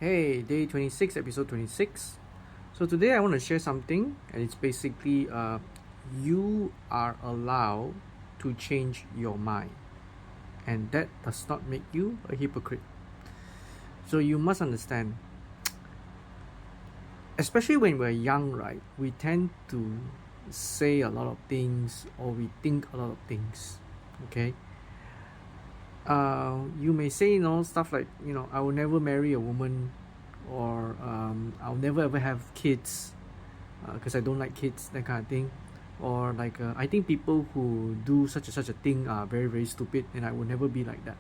Hey, day 26, episode 26. So today I want to share something, and it's basically you are allowed to change your mind, and that does not make you a hypocrite. So you must understand, especially when we're young, right? We tend to say a lot of things or we think a lot of things, okay? You may say, stuff like, I will never marry a woman, or I'll never ever have kids because I don't like kids, that kind of thing. Or like, I think people who do such a thing are very, very stupid, and I will never be like that.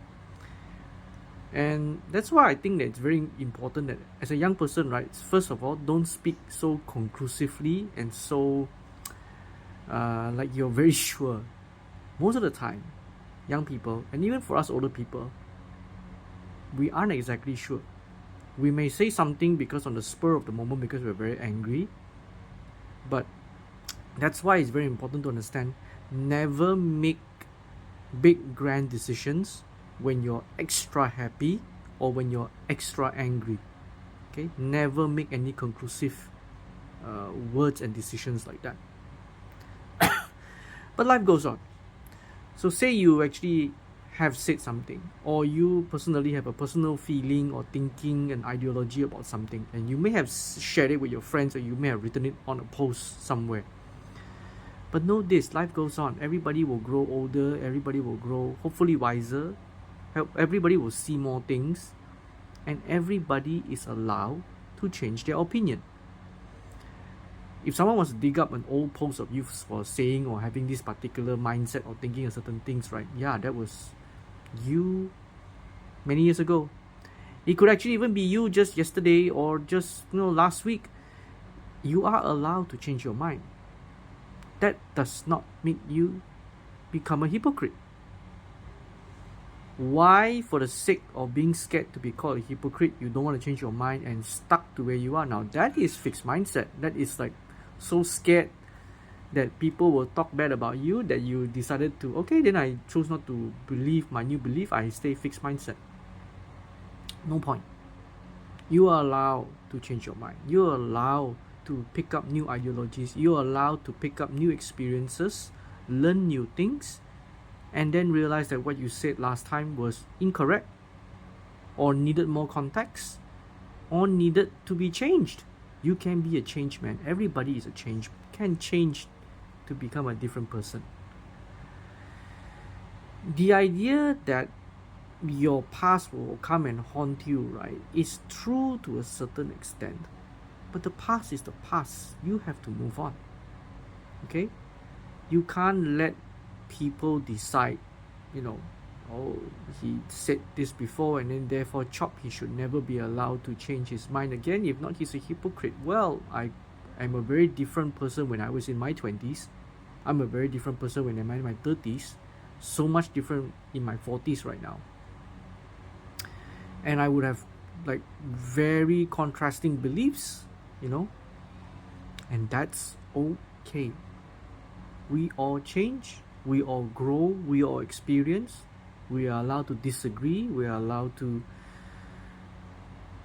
And that's why I think that it's very important that as a young person, right, first of all, don't speak so conclusively and so like you're very sure. Most of the time, young people, and even for us older people, we aren't exactly sure. We may say something because on the spur of the moment, because we're very angry, but that's why it's very important to understand, never make big grand decisions when you're extra happy or when you're extra angry. Okay, never make any conclusive words and decisions like that. But life goes on. So say you actually have said something, or you personally have a personal feeling or thinking and ideology about something, and you may have shared it with your friends, or you may have written it on a post somewhere. But know this, life goes on. Everybody will grow older, everybody will grow hopefully wiser, everybody will see more things, and everybody is allowed to change their opinion. If someone wants to dig up an old post of you for saying or having this particular mindset or thinking of certain things, right? Yeah, that was you many years ago. It could actually even be you just yesterday or just last week. You are allowed to change your mind. That does not make you become a hypocrite. Why, for the sake of being scared to be called a hypocrite, you don't want to change your mind and stuck to where you are now? That is fixed mindset. That is like so scared that people will talk bad about you that you decided to, okay, then I choose not to believe my new belief, I stay fixed mindset. No point. You are allowed to change your mind. You are allowed to pick up new ideologies. You are allowed to pick up new experiences, learn new things, and then realize that what you said last time was incorrect, or needed more context, or needed to be changed. You can be a change man. Everybody is a change, can change to become a different person. The idea that your past will come and haunt you, right, is true to a certain extent. But the past is the past. You have to move on. Okay? You can't let people decide, oh, he said this before and then therefore he should never be allowed to change his mind again. If not, he's a hypocrite. Well, I am a very different person when I was in my 20s. I'm a very different person when I'm in my 30s. So much different in my 40s right now. And I would have like very contrasting beliefs, and that's okay. We all change, we all grow, we all experience. We are allowed to disagree, we are allowed to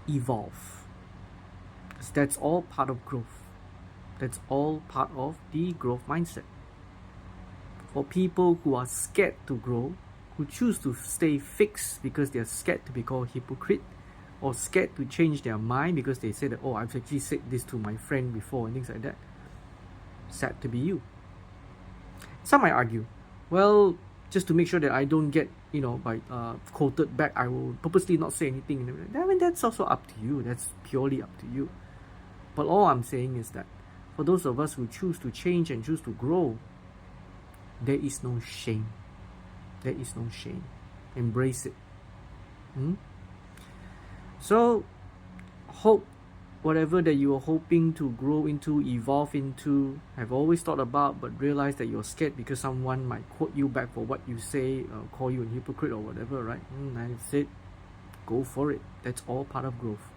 evolve. Because that's all part of growth. That's all part of the growth mindset. For people who are scared to grow, who choose to stay fixed because they're scared to be called hypocrite, or scared to change their mind because they say that, oh, I've actually said this to my friend before and things like that. Sad to be you. Some might argue, well, just to make sure that I don't get, quoted back, I will purposely not say anything. I mean, that's also up to you. That's purely up to you. But all I'm saying is that for those of us who choose to change and choose to grow, there is no shame. There is no shame. Embrace it. So, hope whatever that you are hoping to grow into, evolve into, have always thought about, but realize that you're scared because someone might quote you back for what you say, call you a hypocrite or whatever, right? That's it. Go for it. That's all part of growth.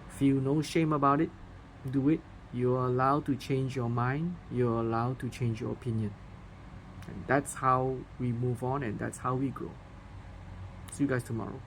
Feel no shame about it. Do it. You're allowed to change your mind. You're allowed to change your opinion. And that's how we move on, and that's how we grow. See you guys tomorrow.